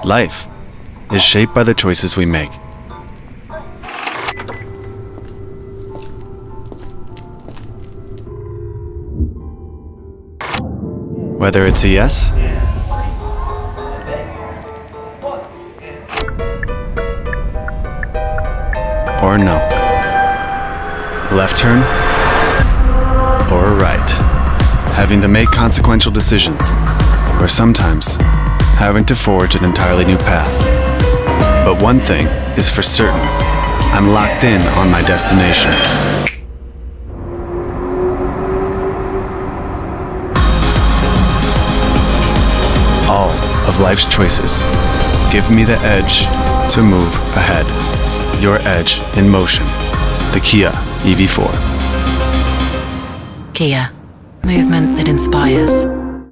Life is shaped by the choices we make. Whether it's a yes or a no, a left turn or a right, having to make consequential decisions, or sometimes having to forge an entirely new path. But one thing is for certain, I'm locked in on my destination. All of life's choices give me the edge to move ahead. Your edge in motion. The Kia EV4. Kia. Movement that inspires.